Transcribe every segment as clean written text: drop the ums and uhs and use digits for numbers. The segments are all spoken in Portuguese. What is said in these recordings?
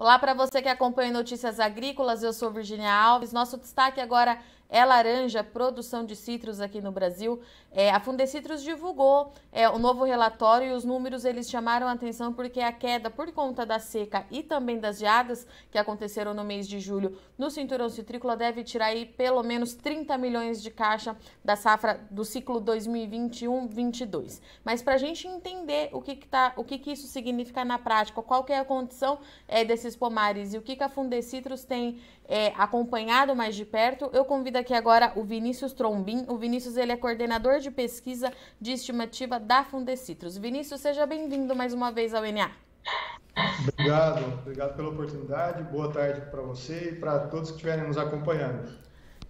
Olá para você que acompanha Notícias Agrícolas, eu sou Virginia Alves. Nosso destaque agora é laranja, produção de citros aqui no Brasil. A Fundecitrus divulgou o novo relatório e os números eles chamaram a atenção porque a queda por conta da seca e também das geadas que aconteceram no mês de julho no cinturão citrícola deve tirar aí pelo menos 30 milhões de caixa da safra do ciclo 2021-22. Mas para a gente entender o que isso significa na prática, qual que é a condição desses pomares e o que a Fundecitrus tem acompanhado mais de perto, eu convido aqui agora o Vinícius Trombin. O Vinícius ele é coordenador de pesquisa de estimativa da Fundecitrus. Vinícius, seja bem-vindo mais uma vez ao NA. Obrigado pela oportunidade. Boa tarde para você e para todos que estiverem nos acompanhando.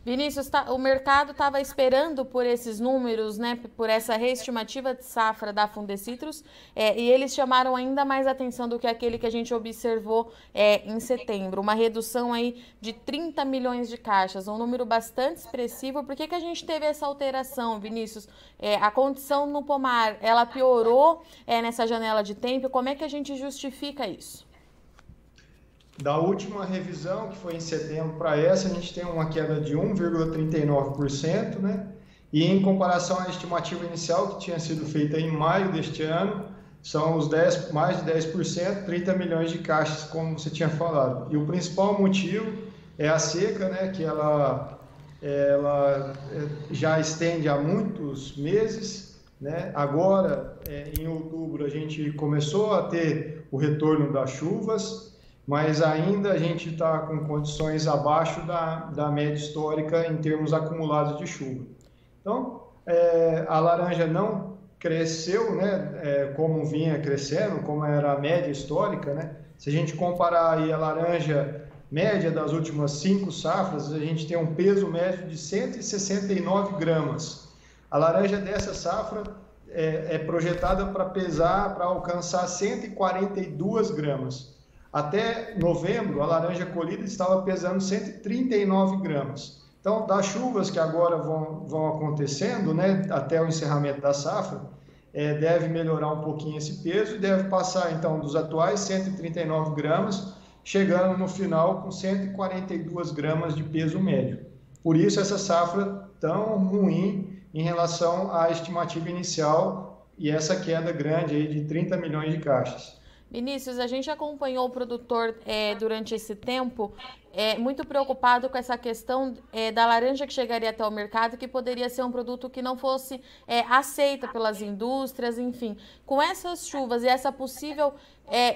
Vinícius, o mercado estava esperando por esses números, né, por essa reestimativa de safra da Fundecitrus, e eles chamaram ainda mais atenção do que aquele que a gente observou em setembro, uma redução aí de 30 milhões de caixas, um número bastante expressivo. Por que a gente teve essa alteração, Vinícius? A condição no pomar, ela piorou nessa janela de tempo? Como é que a gente justifica isso? Da última revisão, que foi em setembro para essa, a gente tem uma queda de 1,39%, né? E em comparação à estimativa inicial, que tinha sido feita em maio deste ano, são mais de 10%, 30 milhões de caixas, como você tinha falado. E o principal motivo é a seca, né? Que ela já estende há muitos meses, né? Agora, em outubro, a gente começou a ter o retorno das chuvas, mas ainda a gente está com condições abaixo da média histórica em termos acumulados de chuva. Então, a laranja não cresceu, né, como vinha crescendo, como era a média histórica, né? Se a gente comparar aí a laranja média das últimas 5 safras, a gente tem um peso médio de 169 gramas. A laranja dessa safra é projetada para alcançar 142 gramas. Até novembro, a laranja colhida estava pesando 139 gramas. Então, das chuvas que agora vão acontecendo, né, até o encerramento da safra, deve melhorar um pouquinho esse peso e deve passar, então, dos atuais 139 gramas, chegando no final com 142 gramas de peso médio. Por isso, essa safra tão ruim em relação à estimativa inicial e essa queda grande aí de 30 milhões de caixas. Vinícius, a gente acompanhou o produtor durante esse tempo muito preocupado com essa questão da laranja que chegaria até o mercado, que poderia ser um produto que não fosse aceita pelas indústrias, enfim. Com essas chuvas e essa possível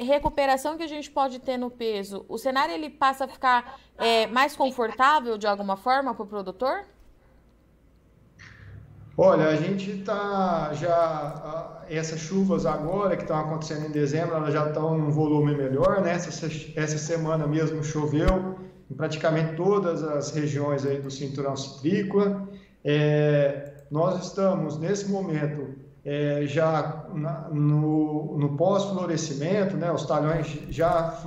recuperação que a gente pode ter no peso, o cenário ele passa a ficar mais confortável de alguma forma para o produtor? Olha, a gente está essas chuvas agora que estão acontecendo em dezembro, elas já estão num volume melhor, né? Essa semana mesmo choveu em praticamente todas as regiões aí do cinturão citrícola. Nós estamos nesse momento já no pós-florescimento, né? Os talhões já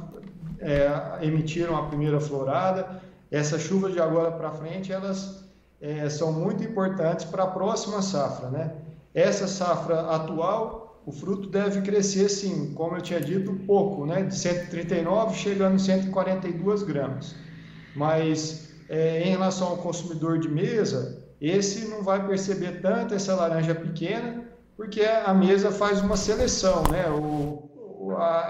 emitiram a primeira florada. Essas chuvas de agora para frente, elas são muito importantes para a próxima safra, né? Essa safra atual, o fruto deve crescer, sim, como eu tinha dito, pouco, né? De 139 chegando a 142 gramas. Mas em relação ao consumidor de mesa, esse não vai perceber tanto essa laranja pequena, porque a mesa faz uma seleção, né?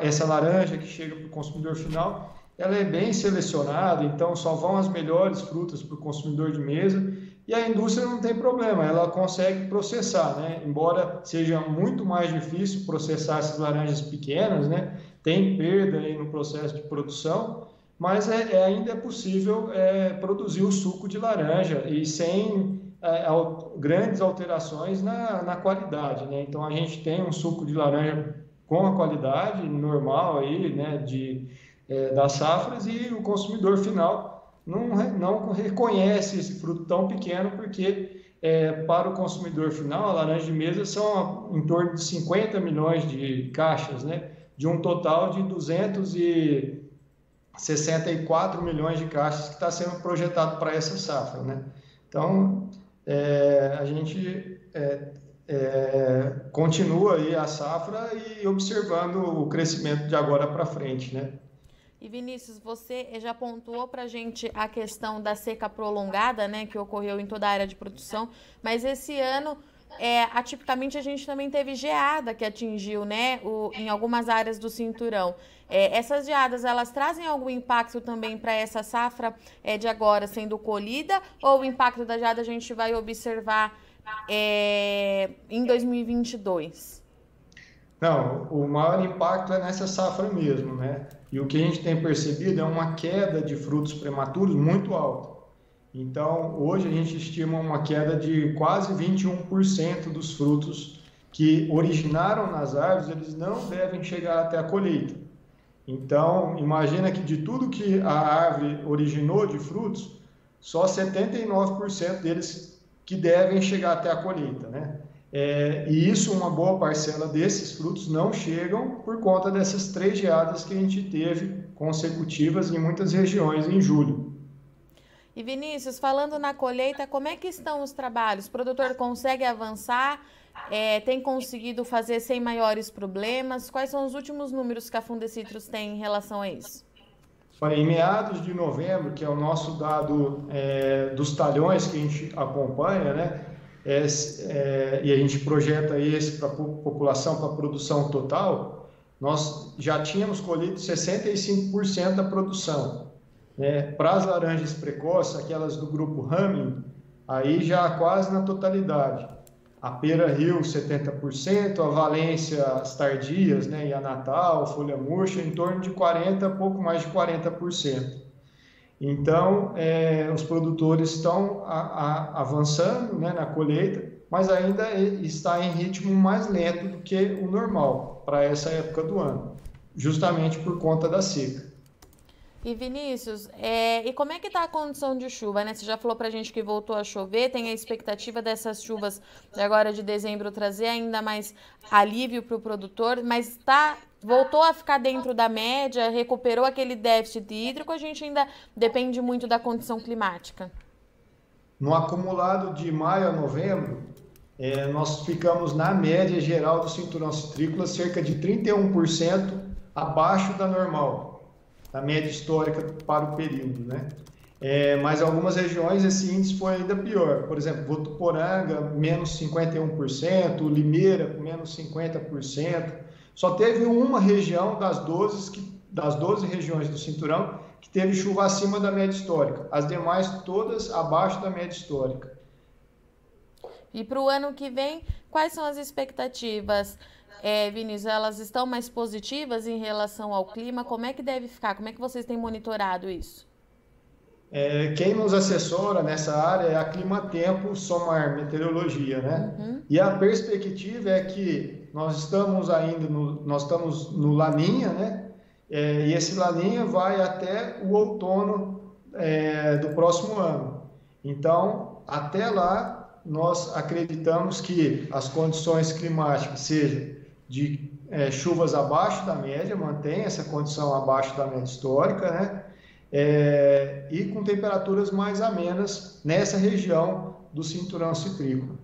Essa laranja que chega para o consumidor final, ela é bem selecionada, então só vão as melhores frutas para o consumidor de mesa, e a indústria não tem problema, ela consegue processar, né? Embora seja muito mais difícil processar essas laranjas pequenas, né? Tem perda aí no processo de produção, mas ainda é possível produzir o suco de laranja e sem grandes alterações na qualidade, né? Então a gente tem um suco de laranja com a qualidade normal aí, né? Das safras, e o consumidor final não reconhece esse fruto tão pequeno, porque para o consumidor final a laranja de mesa são em torno de 50 milhões de caixas, né? De um total de 264 milhões de caixas que está sendo projetado para essa safra, né? Então a gente continua aí a safra e observando o crescimento de agora para frente, né? E Vinícius, você já pontuou para a gente a questão da seca prolongada, né, que ocorreu em toda a área de produção, mas esse ano, atipicamente, a gente também teve geada que atingiu, né, em algumas áreas do cinturão. Essas geadas, elas trazem algum impacto também para essa safra de agora sendo colhida, ou o impacto da geada a gente vai observar em 2022? Não, o maior impacto é nessa safra mesmo, né? E o que a gente tem percebido é uma queda de frutos prematuros muito alta. Então, hoje a gente estima uma queda de quase 21% dos frutos que originaram nas árvores, eles não devem chegar até a colheita. Então, imagina que de tudo que a árvore originou de frutos, só 79% deles que devem chegar até a colheita, né? E isso, uma boa parcela desses frutos não chegam por conta dessas 3 geadas que a gente teve consecutivas em muitas regiões em julho. E Vinícius, falando na colheita, como é que estão os trabalhos? O produtor consegue avançar? Tem conseguido fazer sem maiores problemas? Quais são os últimos números que a Fundecitrus tem em relação a isso? Olha, em meados de novembro, que é o nosso dado dos talhões que a gente acompanha, né? E a gente projeta esse para a população, para a produção total, nós já tínhamos colhido 65% da produção. Para as laranjas precoces, aquelas do grupo Ramin, aí já quase na totalidade. A Pera Rio, 70%, a Valência, as tardias, né, e a Natal, folha murcha, em torno de 40%, pouco mais de 40%. Então, os produtores estão avançando, né, na colheita, mas ainda está em ritmo mais lento do que o normal para essa época do ano, justamente por conta da seca. E Vinícius, e como é que está a condição de chuva, né? Você já falou para a gente que voltou a chover, tem a expectativa dessas chuvas de agora de dezembro trazer ainda mais alívio para o produtor, mas voltou a ficar dentro da média, recuperou aquele déficit hídrico, a gente ainda depende muito da condição climática? No acumulado de maio a novembro, nós ficamos na média geral do cinturão citrícola cerca de 31% abaixo da normal, da média histórica para o período, né? Mas em algumas regiões esse índice foi ainda pior. Por exemplo, Votuporanga, menos 51%, Limeira, com menos 50%. Só teve uma região das 12 regiões do cinturão que teve chuva acima da média histórica. As demais, todas abaixo da média histórica. E para o ano que vem, quais são as expectativas, Vinícius? Elas estão mais positivas em relação ao clima? Como é que deve ficar? Como é que vocês têm monitorado isso? Quem nos assessora nessa área é a Climatempo Somar Meteorologia, né? Uhum. E a perspectiva é que nós estamos no Laninha, né? E esse Laninha vai até o outono do próximo ano. Então, até lá, nós acreditamos que as condições climáticas sejam de chuvas abaixo da média, mantém essa condição abaixo da média histórica, né? E com temperaturas mais amenas nessa região do cinturão citrícola.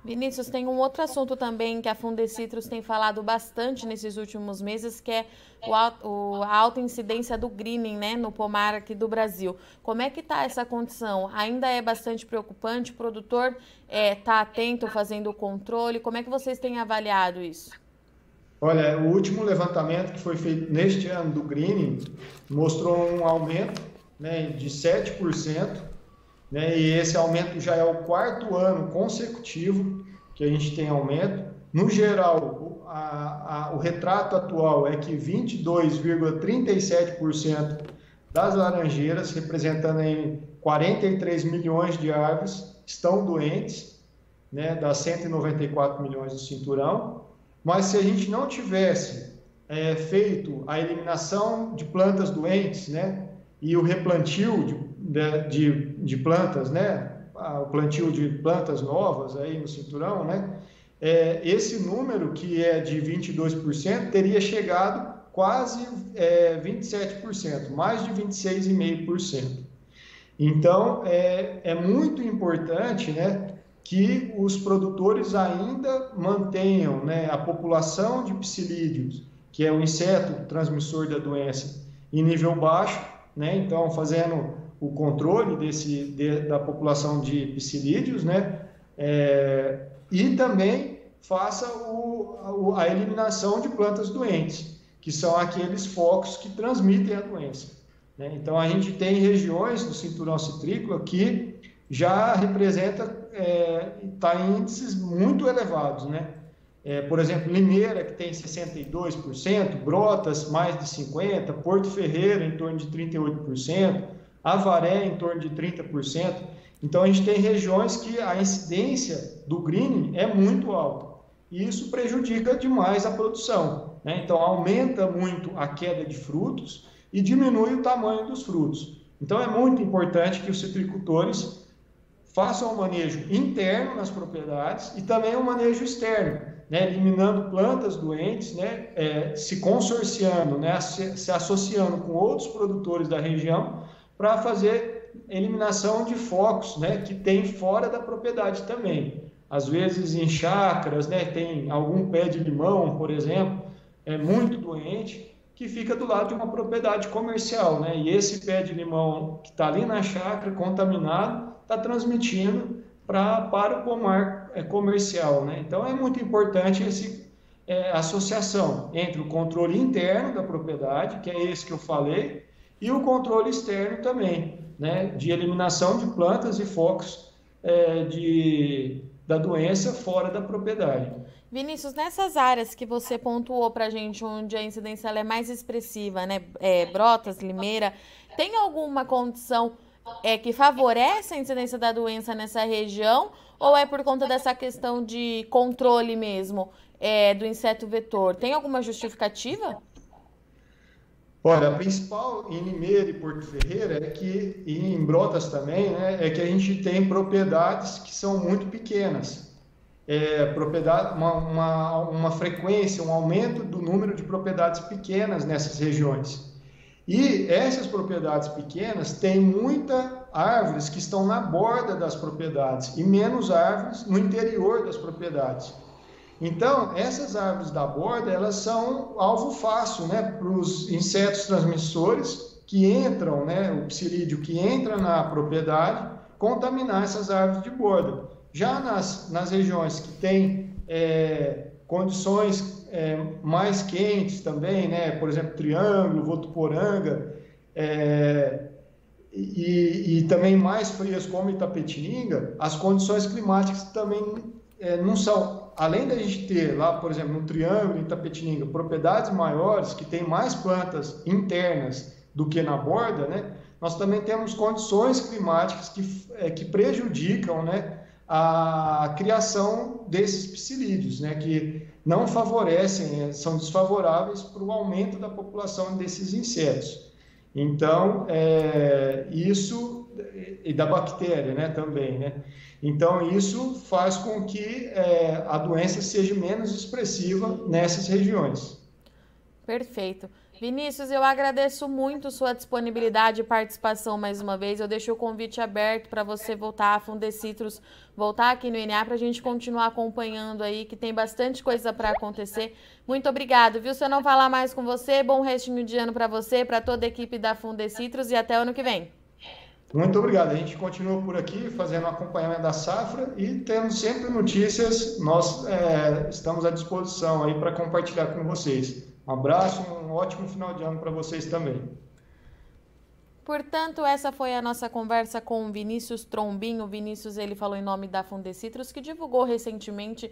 Vinícius, tem um outro assunto também que a Fundecitrus tem falado bastante nesses últimos meses, que é a alta incidência do greening, né, no pomar aqui do Brasil. Como é que está essa condição? Ainda é bastante preocupante? O produtor está atento, fazendo o controle? Como é que vocês têm avaliado isso? Olha, o último levantamento que foi feito neste ano do greening mostrou um aumento, né, de 7%, né, e esse aumento já é o 4º ano consecutivo que a gente tem aumento. No geral, o retrato atual é que 22,37% das laranjeiras, representando aí 43 milhões de árvores, estão doentes, né, das 194 milhões do cinturão. Mas se a gente não tivesse feito a eliminação de plantas doentes, né, e o replantio de plantas, né, o plantio de plantas novas aí no cinturão, né, esse número que é de 22% teria chegado quase 27%, mais de 26,5%. Então, é muito importante, né, que os produtores ainda mantenham, né, a população de psilídeos, que é o inseto transmissor da doença, em nível baixo, né? Então, fazendo o controle da população de psilídeos, né? E também faça a eliminação de plantas doentes, que são aqueles focos que transmitem a doença, né? Então, a gente tem regiões do cinturão citrícola que já representa, está em índices muito elevados, né? Por exemplo, Limeira, que tem 62%, Brotas, mais de 50%, Porto Ferreira, em torno de 38%, Avaré, em torno de 30%. Então, a gente tem regiões que a incidência do greening é muito alta, e isso prejudica demais a produção, né? Então, aumenta muito a queda de frutos e diminui o tamanho dos frutos. Então, é muito importante que os citricultores façam o manejo interno nas propriedades e também o manejo externo, né? Eliminando plantas doentes, né? Se consorciando, né? Se associando com outros produtores da região para fazer eliminação de focos, né? Que tem fora da propriedade também. Às vezes em chácaras, né? Tem algum pé de limão, por exemplo, muito doente, que fica do lado de uma propriedade comercial, né? E esse pé de limão que está ali na chácara, contaminado, está transmitindo para o pomar comercial, né? Então, é muito importante essa associação entre o controle interno da propriedade, que é esse que eu falei, e o controle externo também, né? De eliminação de plantas e focos da doença fora da propriedade. Vinícius, nessas áreas que você pontuou para a gente, onde a incidência ela é mais expressiva, né? Brotas, Limeira, tem alguma condição que favorece a incidência da doença nessa região, ou é por conta dessa questão de controle mesmo do inseto vetor? Tem alguma justificativa? Olha, a principal em Limeira e Porto Ferreira e em Brotas também, né, é que a gente tem propriedades que são muito pequenas. Uma frequência, um aumento do número de propriedades pequenas nessas regiões. E essas propriedades pequenas têm muitas árvores que estão na borda das propriedades e menos árvores no interior das propriedades. Então, essas árvores da borda, elas são alvo fácil, né, para os insetos transmissores que entram, né, o psilídeo que entra na propriedade, contaminar essas árvores de borda. Já nas regiões que têm condições mais quentes também, né, por exemplo, Triângulo, Votuporanga, e também mais frias como Itapetininga, as condições climáticas também não são. Além da gente ter lá, por exemplo, no Triângulo, em Itapetininga, propriedades maiores que têm mais plantas internas do que na borda, né, nós também temos condições climáticas que prejudicam, né, a criação desses psilídeos, né, que não favorecem, são desfavoráveis para o aumento da população desses insetos. Então, isso, e da bactéria, né, também, né? Então, isso faz com que a doença seja menos expressiva nessas regiões. Perfeito. Vinícius, eu agradeço muito sua disponibilidade e participação mais uma vez. Eu deixo o convite aberto para você voltar a Fundecitrus, voltar aqui no INEA para a gente continuar acompanhando aí, que tem bastante coisa para acontecer. Muito obrigado, viu? Se eu não falar mais com você, bom restinho de ano para você, para toda a equipe da Fundecitrus e até o ano que vem. Muito obrigado. A gente continua por aqui fazendo acompanhamento da safra e tendo sempre notícias. Nós estamos à disposição aí para compartilhar com vocês. Um abraço, um ótimo final de ano para vocês também. Portanto, essa foi a nossa conversa com o Vinícius Trombin. O Vinícius, ele falou em nome da Fundecitrus, que divulgou recentemente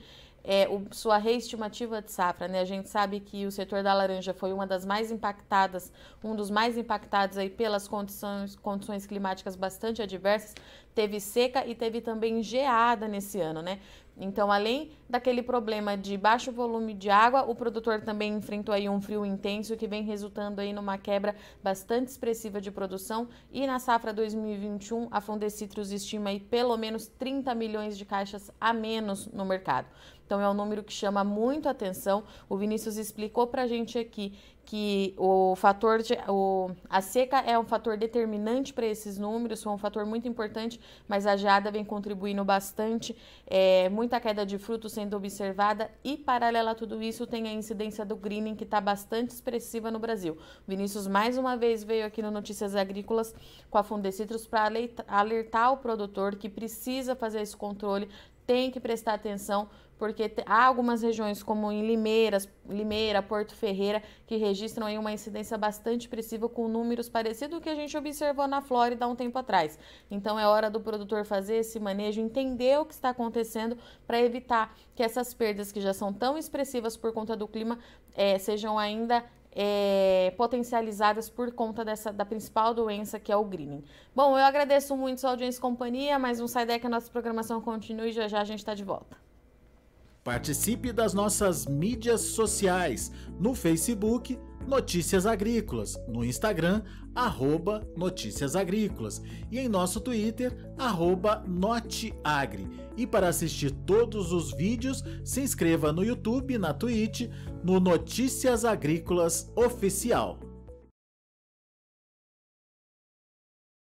sua reestimativa de safra, né? A gente sabe que o setor da laranja foi uma das mais impactadas, um dos mais impactados aí pelas condições climáticas bastante adversas. Teve seca e teve também geada nesse ano, né? Então, além daquele problema de baixo volume de água, o produtor também enfrentou aí um frio intenso que vem resultando aí numa quebra bastante expressiva de produção. E na safra 2021, a Fundecitrus estima aí pelo menos 30 milhões de caixas a menos no mercado. então é um número que chama muito atenção. O Vinícius explicou para a gente aqui que a seca é um fator determinante para esses números, foi um fator muito importante, mas a geada vem contribuindo bastante, muita queda de frutos sendo observada e, paralela a tudo isso, tem a incidência do greening, que está bastante expressiva no Brasil. Vinícius, mais uma vez, veio aqui no Notícias Agrícolas com a Fundecitrus para alertar o produtor que precisa fazer esse controle, tem que prestar atenção, porque há algumas regiões, como em Limeira, Porto Ferreira, que registram aí uma incidência bastante expressiva com números parecidos ao que a gente observou na Flórida há um tempo atrás. Então é hora do produtor fazer esse manejo, entender o que está acontecendo para evitar que essas perdas, que já são tão expressivas por conta do clima, sejam ainda potencializadas por conta da principal doença, que é o greening. Bom, eu agradeço muito sua audiência e companhia, mas não sai daí que a nossa programação continue, já já a gente está de volta. Participe das nossas mídias sociais, no Facebook, Notícias Agrícolas, no Instagram, @Notícias Agrícolas e em nosso Twitter, @Noteagri. E para assistir todos os vídeos, se inscreva no YouTube, na Twitch, no Notícias Agrícolas Oficial.